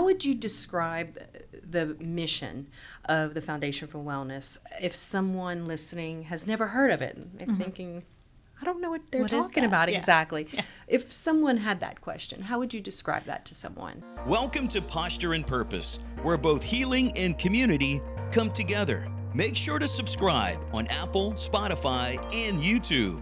would you describe the mission of the Foundation for Wellness if someone listening has never heard of it? If thinking, I don't know what they're talking about exactly. Yeah. If someone had that question, how would you describe that to someone? Welcome to Posture and Purpose, where both healing and community come together. Make sure to subscribe on Apple, Spotify, and YouTube.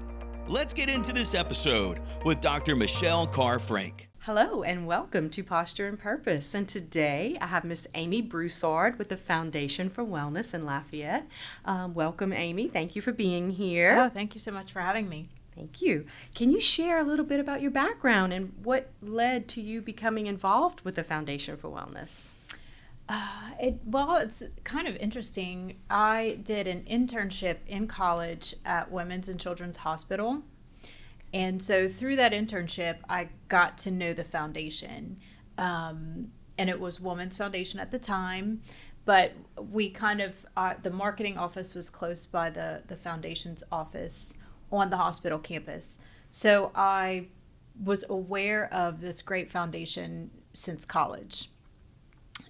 Let's get into this episode with Dr. Michelle Carr-Frank. Hello and welcome to Posture and Purpose. And today I have Miss Amy Broussard with the Foundation for Wellness in Lafayette. Welcome, Amy. Thank you for being here. Oh, thank you so much for having me. Thank you. Can you share a little bit about your background and what led to you becoming involved with the Foundation for Wellness? It's kind of interesting. I did an internship in college at Women's and Children's Hospital. And so through that internship, I got to know the foundation. And it was Women's Foundation at the time. But we the marketing office was close by the foundation's office on the hospital campus. So I was aware of this great foundation since college.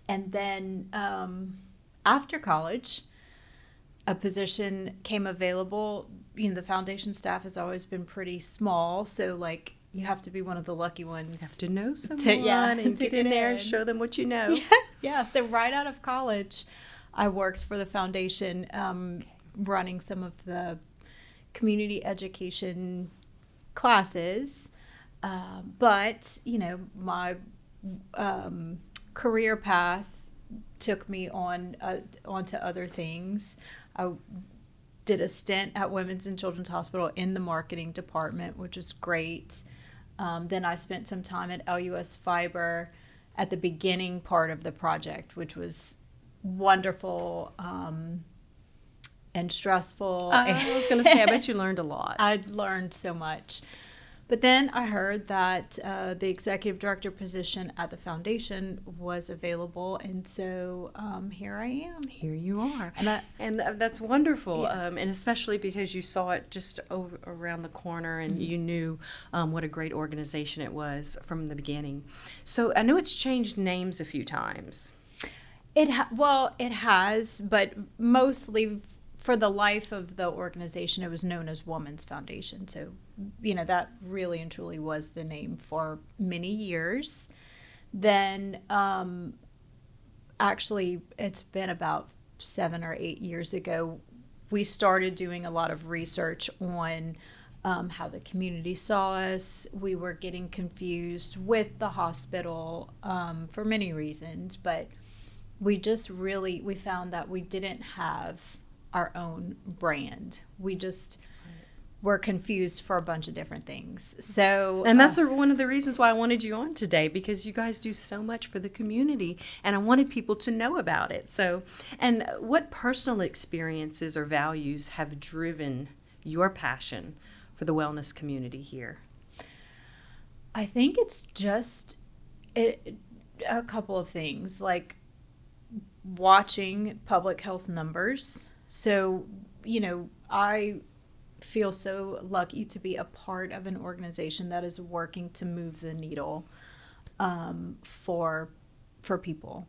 And then after college, a position came available. You know, the foundation staff has always been pretty small, so you have to be one of the lucky ones. You have to know someone and get in there and show them what you know. Yeah. So right out of college, I worked for the foundation, running some of the community education classes. But my career path took me onto other things. I did a stint at Women's and Children's Hospital in the marketing department, which was great. Then I spent some time at LUS Fiber at the beginning part of the project, which was wonderful and stressful. I was going to say, I bet you learned a lot. I learned so much. But then I heard that the executive director position at the foundation was available, and so here I am. Here you are. And that's wonderful, yeah. And especially because you saw it just around the corner, and you knew what a great organization it was from the beginning. So I know it's changed names a few times. It has, but mostly for the life of the organization, it was known as Women's Foundation. So, that really and truly was the name for many years. Then, actually, it's been about 7 or 8 years ago, we started doing a lot of research on how the community saw us. We were getting confused with the hospital for many reasons, but we found that we didn't have our own brand. We just were confused for a bunch of different things. So, and that's one of the reasons why I wanted you on today, because you guys do so much for the community, and I wanted people to know about it. So, and what personal experiences or values have driven your passion for the wellness community here? I think it's just a couple of things, like watching public health numbers. So, I feel so lucky to be a part of an organization that is working to move the needle for people.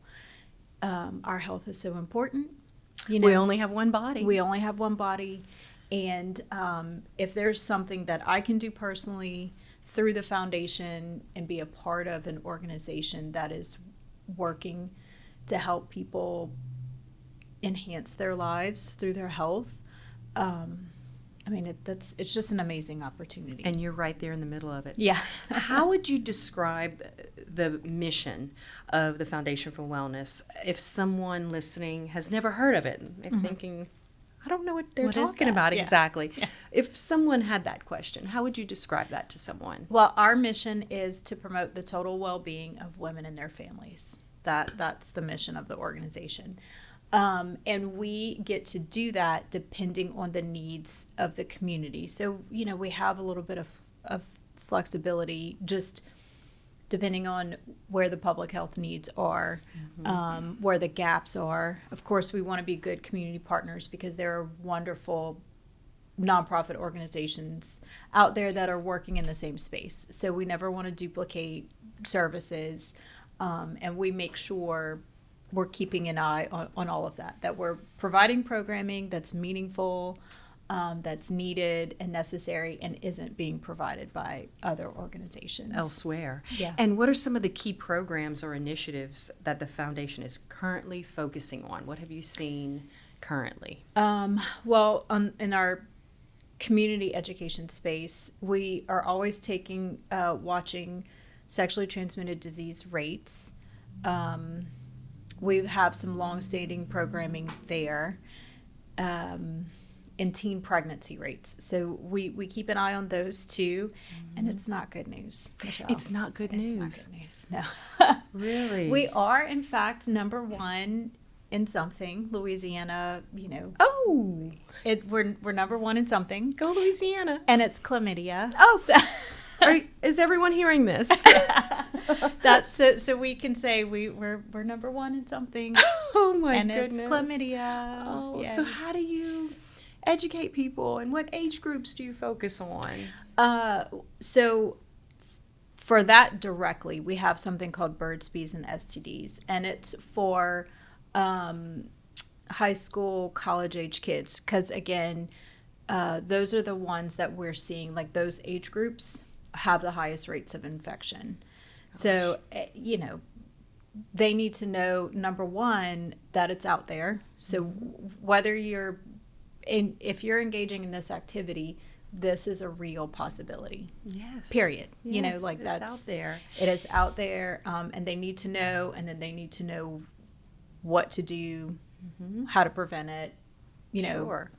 Our health is so important. We only have one body. And if there's something that I can do personally through the foundation and be a part of an organization that is working to help people enhance their lives through their health, it's just an amazing opportunity. And you're right there in the middle of it. Yeah. How would you describe the mission of the Foundation for Wellness if someone listening has never heard of it? If thinking, I don't know what they're talking about exactly. Yeah. If someone had that question, how would you describe that to someone? Well, our mission is to promote the total well-being of women and their families. That's the mission of the organization. And we get to do that depending on the needs of the community. So, we have a little bit of flexibility just depending on where the public health needs are, where the gaps are. Of course, we want to be good community partners because there are wonderful nonprofit organizations out there that are working in the same space. So we never want to duplicate services. And we make sure we're keeping an eye on all of that we're providing programming that's meaningful, that's needed and necessary, and isn't being provided by other organizations elsewhere. Yeah. And what are some of the key programs or initiatives that the foundation is currently focusing on? What have you seen currently? Well, in our community education space, we are always watching sexually transmitted disease rates. We have some long-standing programming there, and teen pregnancy rates. So we keep an eye on those too, and it's not good news, Michelle. It's not good news. It's not good news. No. Really? We are, in fact, number one in something. Louisiana, Oh, we're number one in something, go Louisiana. and it's chlamydia. Oh, So, is everyone hearing this? so we can say we're number one in something, Oh my and goodness. it's chlamydia. Oh, Yeah. so how do you educate people, and what age groups do you focus on? So for that directly, we have something called birds, bees, and STDs, and it's for high school, college age kids, because again, those are the ones that we're seeing, like those age groups have the highest rates of infection. So, they need to know, number one, that it's out there. So whether if you're engaging in this activity, this is a real possibility. Yes. Period. Yes, That's out there. It is out there, and they need to know, and then they need to know what to do, how to prevent it, Sure.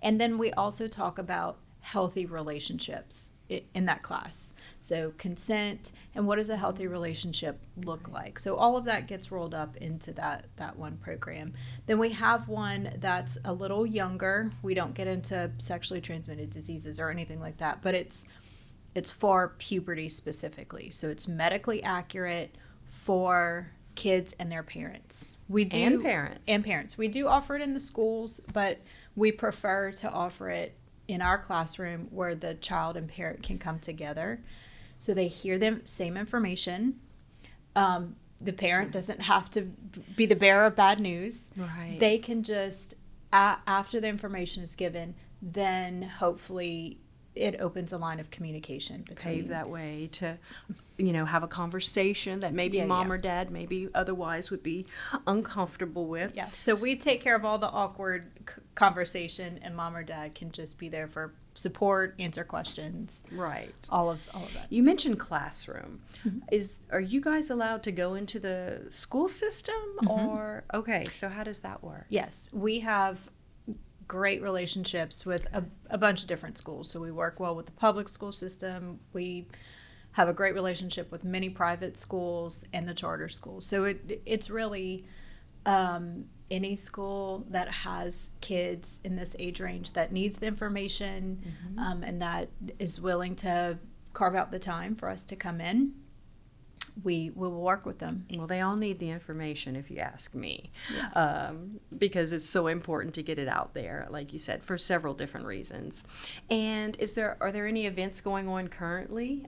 And then we also talk about healthy relationships in that class. So consent, and what does a healthy relationship look like? So all of that gets rolled up into that one program. Then we have one that's a little younger. We don't get into sexually transmitted diseases or anything like that, but it's for puberty specifically. So it's medically accurate for kids and their parents. And parents. We do offer it in the schools, but we prefer to offer it in our classroom where the child and parent can come together, so they hear the same information. The parent doesn't have to be the bearer of bad news. Right. They can just, after the information is given, then hopefully it opens a line of communication between. Pave that way to, have a conversation that maybe mom or dad maybe otherwise would be uncomfortable with. Yeah. So we take care of all the awkward conversation, and mom or dad can just be there for support, answer questions. Right. All of that. You mentioned classroom. Are you guys allowed to go into the school system or okay, so how does that work? Yes, we have great relationships with a bunch of different schools. So we work well with the public school system. We have a great relationship with many private schools and the charter schools. So it's really any school that has kids in this age range that needs the information and that is willing to carve out the time for us to come in. We will work with them. Well, they all need the information, if you ask me, because it's so important to get it out there, like you said, for several different reasons. And are there any events going on currently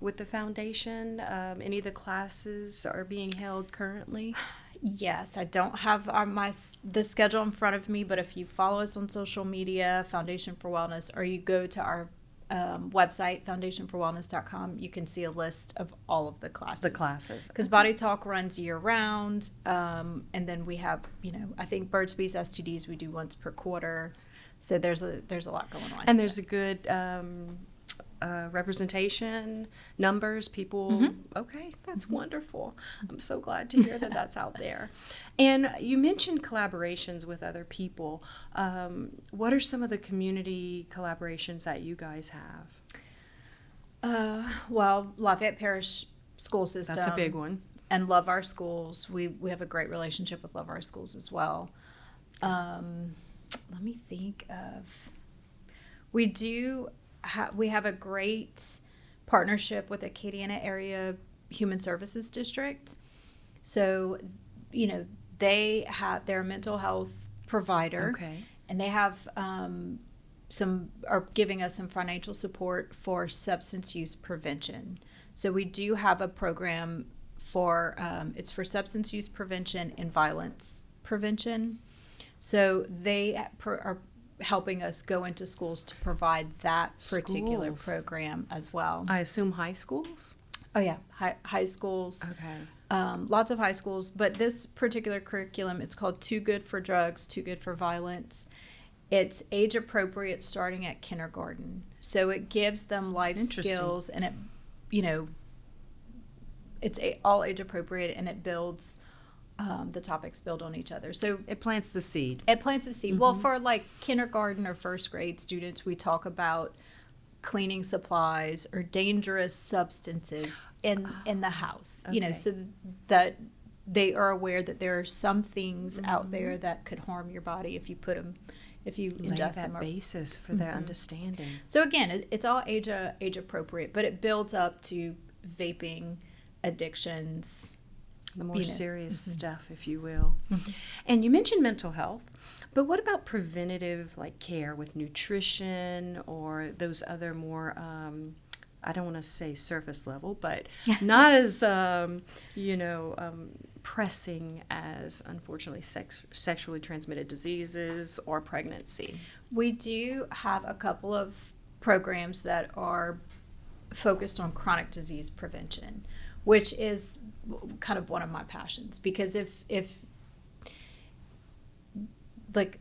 with the foundation? Any of the classes are being held currently? Yes, I don't have the schedule in front of me, but if you follow us on social media, Foundation for Wellness, or you go to our website, foundationforwellness.com, you can see a list of all of the classes. Because Body Talk runs year round, and then we have, I think Birds, Bees, STDs we do once per quarter. So there's a lot going on. And there's a good representation, numbers, people. Okay, that's wonderful. I'm so glad to hear that that's out there. And you mentioned collaborations with other people. What are some of the community collaborations that you guys have? Well, Lafayette Parish School System. That's a big one. And Love Our Schools. We have a great relationship with Love Our Schools as well. Let me think of. We have a great partnership with Acadiana Area Human Services District. So, they're a mental health provider. Okay. And they have are giving us some financial support for substance use prevention. So we do have a program it's for substance use prevention and violence prevention. So they are helping us go into schools to provide that particular program as well. I assume high schools? Oh yeah, high schools. Okay. Lots of high schools, but this particular curriculum, it's called Too Good for Drugs, Too Good for Violence. It's age appropriate starting at kindergarten. So it gives them life skills, and it's all age appropriate, and it builds, the topics build on each other. So it plants the seed. Mm-hmm. Well, for like kindergarten or first grade students, we talk about cleaning supplies or dangerous substances in the house, okay. So that they are aware that there are some things out there that could harm your body if you ingest them. That basis for their understanding. So again, it's all age appropriate, but it builds up to vaping, addictions, the more serious stuff, if you will. And you mentioned mental health, but what about preventative care with nutrition or those other more, I don't want to say surface level, but not as, pressing as, unfortunately, sexually transmitted diseases or pregnancy? We do have a couple of programs that are focused on chronic disease prevention, which is kind of one of my passions, because if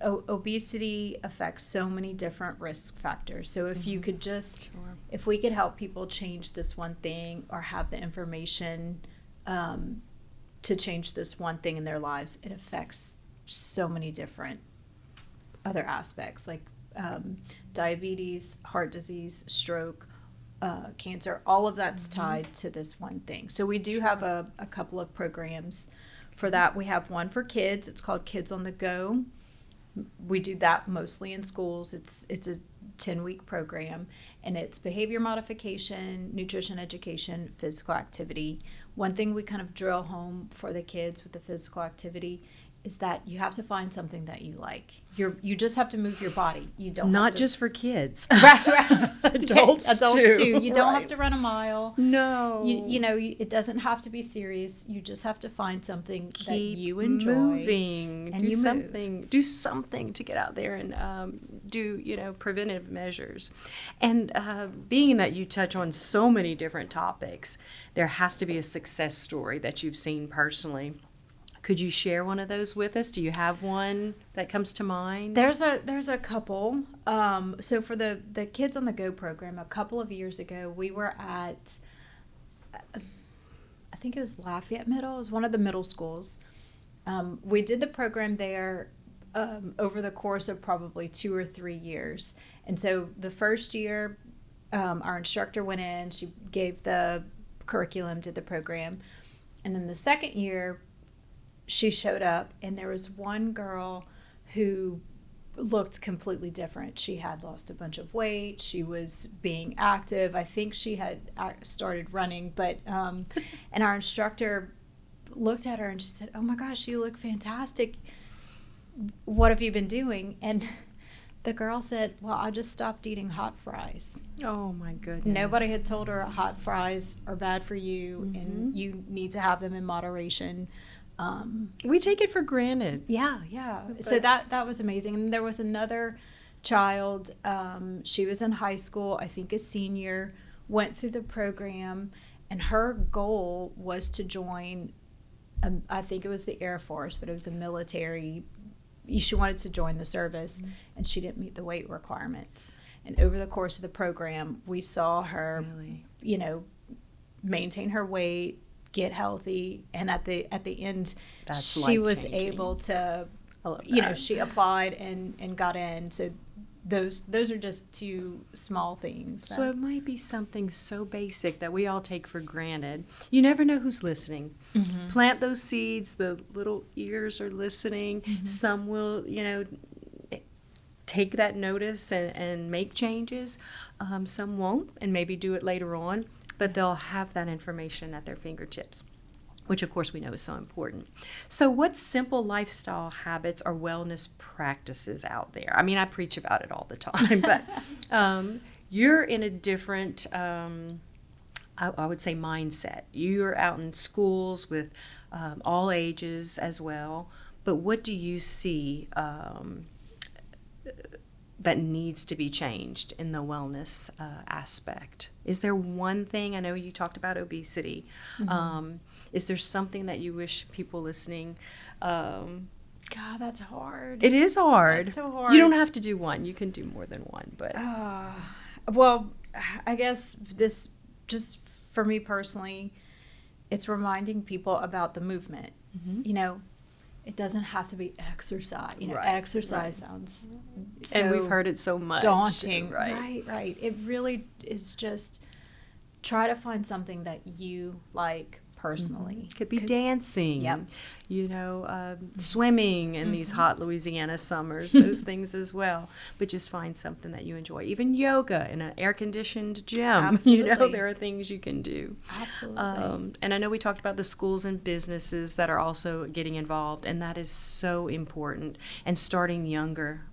obesity affects so many different risk factors. So if you could just, if we could help people change this one thing or have the information to change this one thing in their lives, it affects so many different other aspects, like diabetes, heart disease, stroke, cancer. All of that's tied to this one thing. So we do have a couple of programs for that. We have one for kids. It's called Kids on the Go. We do that mostly in schools. It's a 10-week program, and it's behavior modification, nutrition education, physical activity. One thing we kind of drill home for the kids with the physical activity is that you have to find something that you like. You just have to move your body. You don't not have to, just for kids. right. Adults too. You don't have to run a mile. No. It doesn't have to be serious. You just have to find something that you enjoy. Moving. And Do something to get out there and do preventive measures. And being that you touch on so many different topics, there has to be a success story that you've seen personally. Could you share one of those with us? Do you have one that comes to mind? There's a couple. So for the Kids on the Go program, a couple of years ago, we were at, I think it was Lafayette Middle. It was one of the middle schools. We did the program there over the course of probably 2 or 3 years. And so the first year, our instructor went in, she gave the curriculum, did the program. And then the second year, she showed up, and there was one girl who looked completely different. She had lost a bunch of weight. She was being active. I think she had started running, but and our instructor looked at her and she said, "Oh my gosh, you look fantastic. What have you been doing?" And the girl said, "Well, I just stopped eating hot fries." Oh my goodness. Nobody had told her hot fries are bad for you, and you need to have them in moderation. We take it for granted. Yeah. So that was amazing. And there was another child, she was in high school, I think a senior, went through the program, and her goal was to join, I think it was the Air Force, but it was a military, she wanted to join the service, and she didn't meet the weight requirements. And over the course of the program, we saw her, maintain her weight, get healthy, and at the end, she was able to, she applied and got in. So those are just two small things. So it might be something so basic that we all take for granted. You never know who's listening. Plant those seeds. The little ears are listening. Some will, take that notice and make changes. Some won't, and maybe do it later on. But they'll have that information at their fingertips, which of course we know is so important. So what simple lifestyle habits or wellness practices out there? I mean, I preach about it all the time, but you're in a different I would say mindset. You're out in schools with all ages as well, but what do you see that needs to be changed in the wellness aspect? Is there one thing? I know you talked about obesity. Is there something that you wish people listening? God, that's hard. It is hard. That's so hard. You don't have to do one. You can do more than one. But well, I guess this, just for me personally, it's reminding people about the movement. You know, it doesn't have to be exercise. You know, exercise sounds so and we've heard it so much. daunting. Right. It really is just try to find something that you like personally. Could be dancing, you know, swimming in these hot Louisiana summers, those things as well. But just find something that you enjoy. Even yoga in an air-conditioned gym. Absolutely. You know, there are things you can do. Absolutely. And I know we talked about the schools and businesses that are also getting involved, and that is so important. And starting younger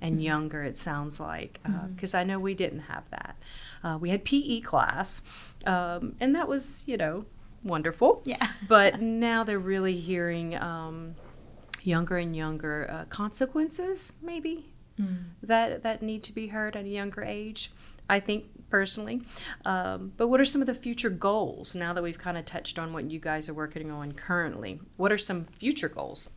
and younger, it sounds like, because I know we didn't have that. We had PE class, and that was, you know, wonderful. But now they're really hearing younger and younger consequences, maybe, that need to be heard at a younger age, I think, personally. But what are some of the future goals now that we've kind of touched on what you guys are working on currently? What are some future goals?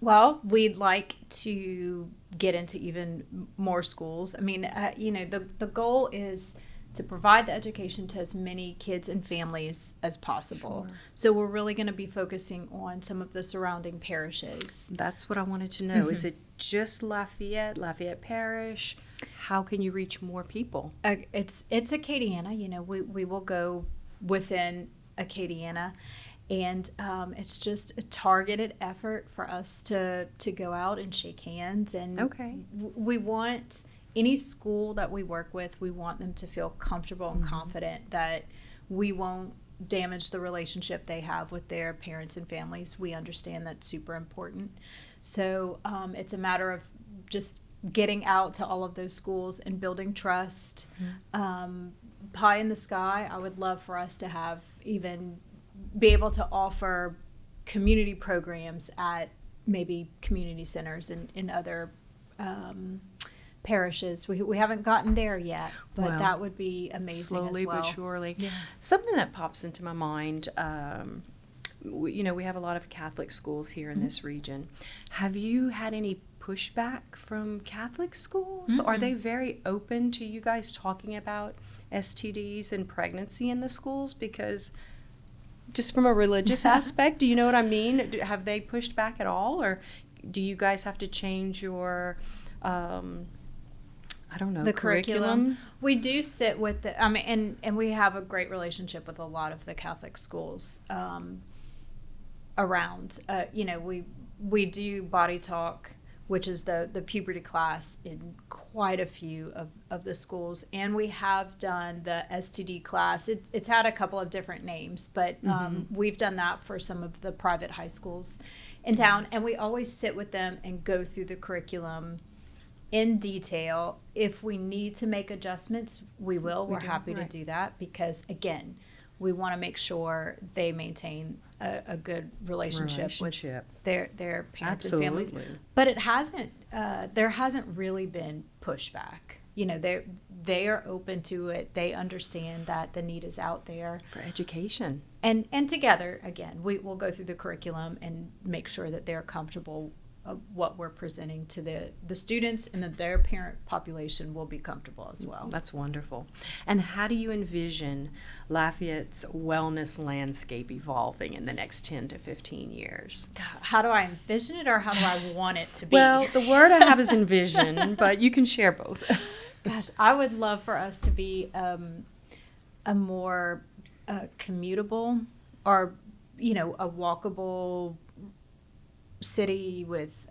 Well, we'd like to get into even more schools. I mean, you know, the goal is to provide the education to as many kids and families as possible. So we're really going to be focusing on some of the surrounding parishes. That's what I wanted to know. Is it just Lafayette Parish? How can you reach more people? It's Acadiana. You know, we will go within Acadiana. And it's just a targeted effort for us to go out and shake hands. And we want any school that we work with, we want them to feel comfortable and confident that we won't damage the relationship they have with their parents and families. We understand that's super important. So it's a matter of just getting out to all of those schools and building trust. Pie in the sky, I would love for us to have even be able to offer community programs at maybe community centers in other parishes. We haven't gotten there yet, but that would be amazing slowly as well. But surely. Something that pops into my mind, you know, we have a lot of Catholic schools here in this region. Have you had any pushback from Catholic schools? Are they very open to you guys talking about STDs and pregnancy in the schools? Because just from a religious aspect, do you know what I mean? Have they pushed back at all? Or do you guys have to change your I don't know, the curriculum? We do sit with the, I mean, and we have a great relationship with a lot of the Catholic schools around. You know, we do body talk, which is the puberty class in quite a few of the schools. And we have done the STD class. It's had a couple of different names, but we've done that for some of the private high schools in town. And we always sit with them and go through the curriculum in detail. If we need to make adjustments, we will. We're happy to do that because, again, we want to make sure they maintain a good relationship with their parents and families. But it hasn't. There hasn't really been pushback. You know, they are open to it. They understand that the need is out there for education. And together, again, we will go through the curriculum and make sure that they're comfortable of what we're presenting to the students, and that their parent population will be comfortable as well. That's wonderful. And how do you envision Lafayette's wellness landscape evolving in the next 10 to 15 years? How do I envision it, or how do I want it to be? Well, the word I have is envision, but you can share both. Gosh, I would love for us to be a more commutable, or, you know, a walkable city with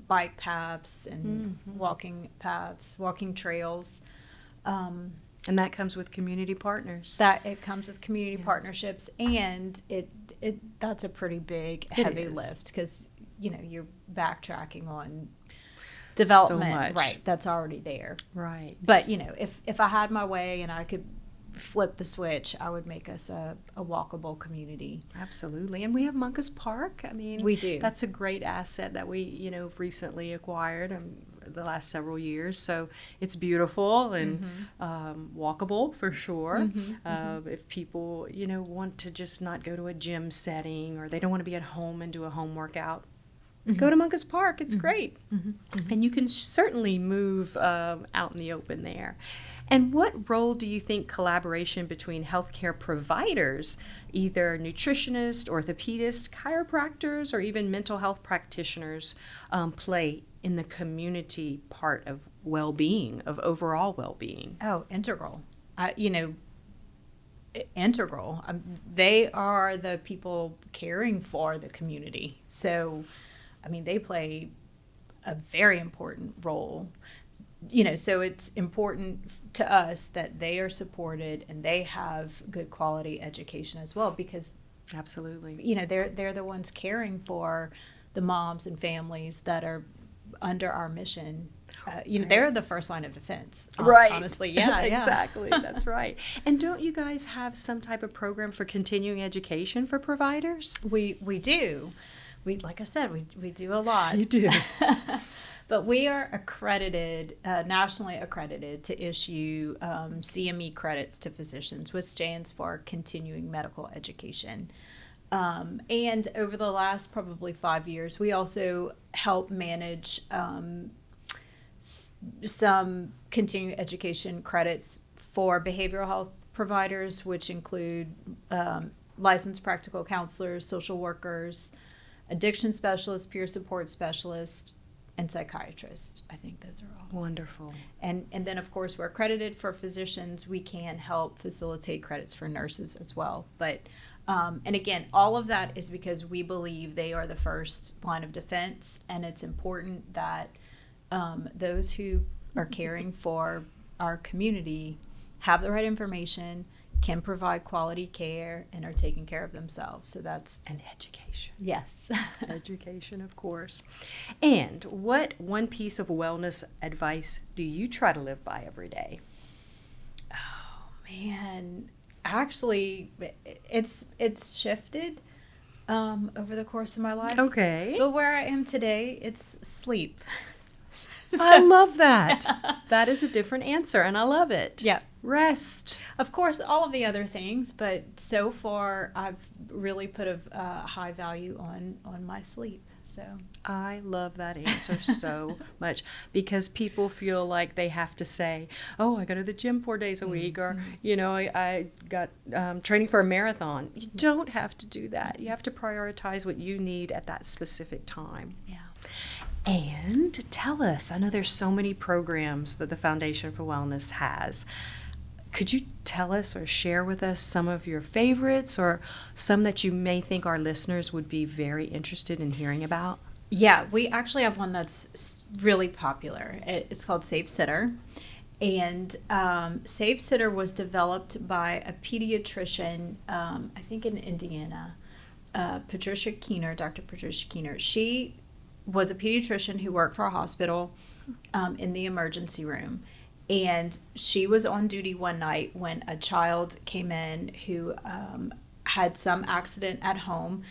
bike paths and walking paths, walking trails. And that comes with community partners. It comes with community partnerships, and that's a pretty big, heavy lift, because, you know, you're backtracking on development, so much. Right, that's already there. Right. But, you know, if I had my way and I could flip the switch, I would make us a walkable community. Absolutely. And we have Munkus Park. I mean, we do. That's a great asset that we, recently acquired the last several years. So it's beautiful and walkable for sure. If people, want to just not go to a gym setting, or they don't want to be at home and do a home workout, go to Munkus Park. It's great. And you can certainly move out in the open there. And what role do you think collaboration between healthcare providers, either nutritionists, orthopedists, chiropractors, or even mental health practitioners, play in the community part of well-being, of overall well-being? Oh, integral. Integral. They are the people caring for the community. So, they play a very important role. So it's important to us that they are supported and they have good quality education as well, because absolutely, they're the ones caring for the moms and families that are under our mission. Right. They're the first line of defense. Right. Honestly, yeah. Exactly. That's right. And don't you guys have some type of program for continuing education for providers? We do. Like I said, we do a lot. You do. But we are accredited, nationally accredited, to issue CME credits to physicians, which stands for Continuing Medical Education. And over the last probably 5 years, we also help manage some continuing education credits for behavioral health providers, which include licensed practical counselors, social workers, addiction specialists, peer support specialists, and psychiatrists. I think those are all wonderful. And then, of course, we're accredited for physicians. We can help facilitate credits for nurses as well. But and again, all of that is because we believe they are the first line of defense, and it's important that those who are caring for our community have the right information, can provide quality care, and are taking care of themselves. So that's an education. Yes. Education, of course. And what one piece of wellness advice do you try to live by every day? Oh, man. Actually, it's shifted over the course of my life. Okay. But where I am today, it's sleep. I love that. That is a different answer, and I love it. Yeah. Rest. Of course, all of the other things, but so far I've really put a high value on my sleep. So I love that answer so much, because people feel like they have to say, oh, I go to the gym 4 days a week, or, I got training for a marathon. You don't have to do that. You have to prioritize what you need at that specific time. Yeah. And tell us, I know there's so many programs that the Foundation for Wellness has. Could you tell us or share with us some of your favorites, or some that you may think our listeners would be very interested in hearing about? Yeah, we actually have one that's really popular. It's called Safe Sitter. And Safe Sitter was developed by a pediatrician, I think in Indiana, Dr. Patricia Keener. She was a pediatrician who worked for a hospital in the emergency room. And she was on duty one night when a child came in who had some accident at home,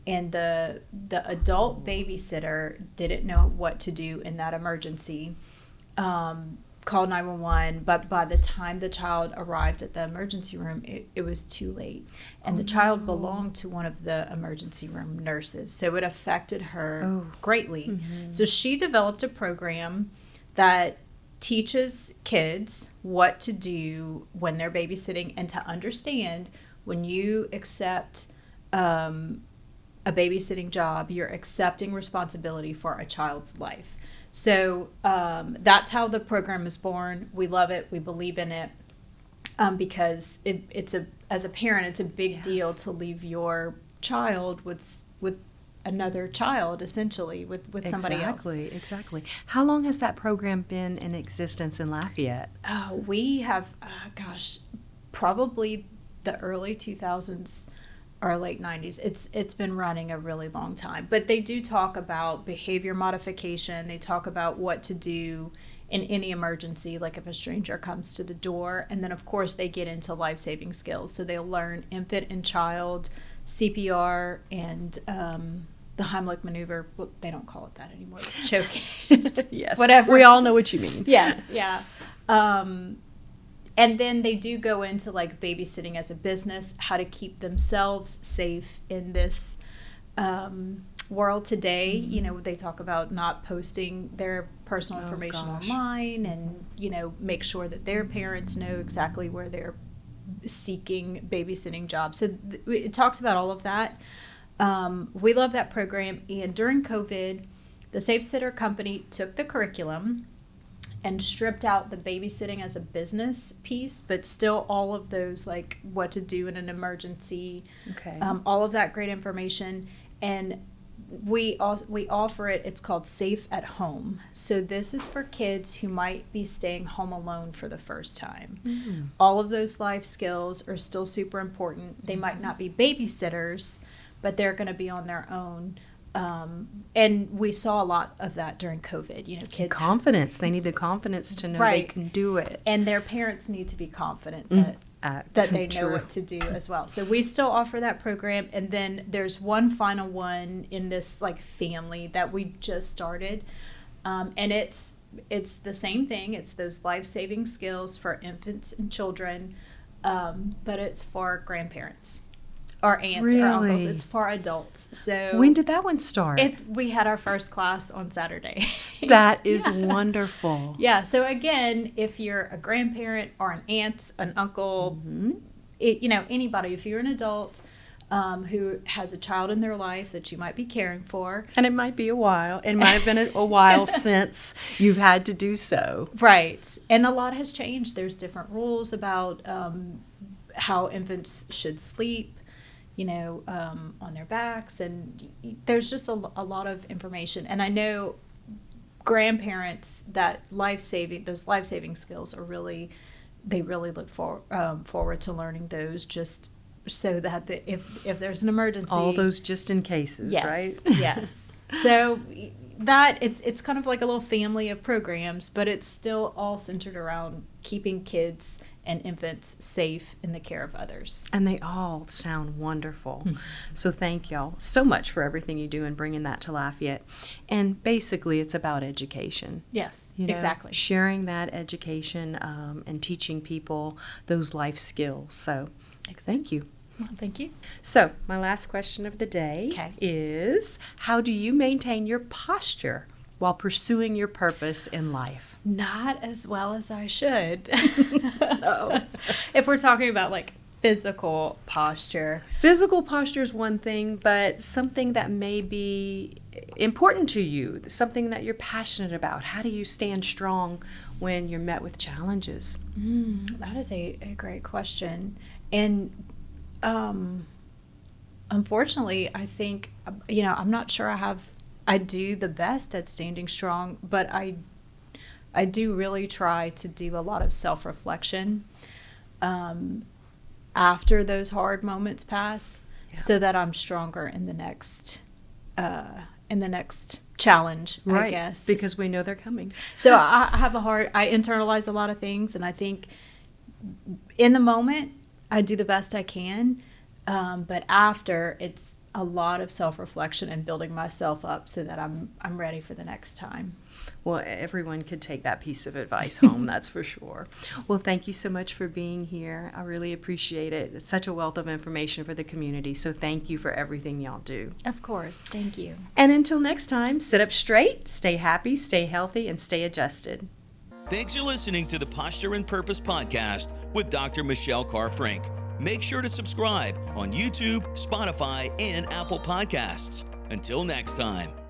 and the adult babysitter didn't know what to do in that emergency. Called 911, but by the time the child arrived at the emergency room, it was too late. And the child belonged to one of the emergency room nurses, so it affected her greatly. Mm-hmm. So she developed a program that teaches kids what to do when they're babysitting, and to understand when you accept a babysitting job, you're accepting responsibility for a child's life. So that's how the program is born. We love it. We believe in it because as a parent, it's a big deal to leave your child with another child, essentially, with somebody else. Exactly. How long has that program been in existence in Lafayette? We have, probably the early 2000s or late 90s. It's been running a really long time. But they do talk about behavior modification. They talk about what to do in any emergency, like if a stranger comes to the door. And then, of course, they get into life-saving skills. So they'll learn infant and child, CPR, and the Heimlich maneuver. Well, they don't call it that anymore. Choking. Yes. Whatever. We all know what you mean. Yes, yeah. And then they do go into like babysitting as a business, how to keep themselves safe in this world today. You know, they talk about not posting their personal information online, and, you know, make sure that their parents know exactly where they're seeking babysitting jobs. So it talks about all of that. We love that program. And during COVID, the Safe Sitter Company took the curriculum and stripped out the babysitting as a business piece, but still all of those, like what to do in an emergency, all of that great information. And we offer it. It's called Safe at Home. So this is for kids who might be staying home alone for the first time. All of those life skills are still super important. They might not be babysitters, but they're going to be on their own. And we saw a lot of that during COVID. You know, kids confidence. They need the confidence to know they can do it, and their parents need to be confident that they know what to do as well. So we still offer that program. And then there's one final one in this like family that we just started, and it's the same thing. It's those life-saving skills for infants and children, but it's for grandparents. Or aunts or uncles. It's for adults. So when did that one start? We had our first class on Saturday. That is wonderful. Yeah. So again, if you're a grandparent or an aunt, an uncle, you know, anybody, if you're an adult who has a child in their life that you might be caring for. And it might be a while. It might have been a while since you've had to do so. Right. And a lot has changed. There's different rules about how infants should sleep, you know, on their backs, and there's just a lot of information. And I know grandparents that those life-saving skills are really look forward to learning those, just so that if there's an emergency, all those just in cases, right? Yes. So that it's kind of like a little family of programs, but it's still all centered around keeping kids and infants safe in the care of others. And they all sound wonderful. So thank y'all so much for everything you do and bringing that to Lafayette. And basically, it's about education. Yes, you know, exactly. Sharing that education and teaching people those life skills. So thank you. Well, thank you. So my last question of the day is, how do you maintain your posture while pursuing your purpose in life? Not as well as I should. If we're talking about like physical posture. Physical posture is one thing, but something that may be important to you, something that you're passionate about. How do you stand strong when you're met with challenges? That is a great question. And unfortunately, I think, you know, I'm not sure I do the best at standing strong, but I do really try to do a lot of self-reflection after those hard moments pass, so that I'm stronger in the next challenge, I guess. Because we know they're coming. So I internalize a lot of things, and I think in the moment I do the best I can, but after, it's a lot of self-reflection and building myself up so that I'm ready for the next time. Well, everyone could take that piece of advice home, that's for sure. Well, thank you so much for being here. I really appreciate it. It's such a wealth of information for the community, so thank you for everything y'all do. Of course. Thank you. And until next time, sit up straight, stay happy, stay healthy, and stay adjusted. Thanks for listening to the Posture and Purpose podcast with Dr. Michelle Carr-Frank. Make sure to subscribe on YouTube, Spotify, and Apple Podcasts. Until next time.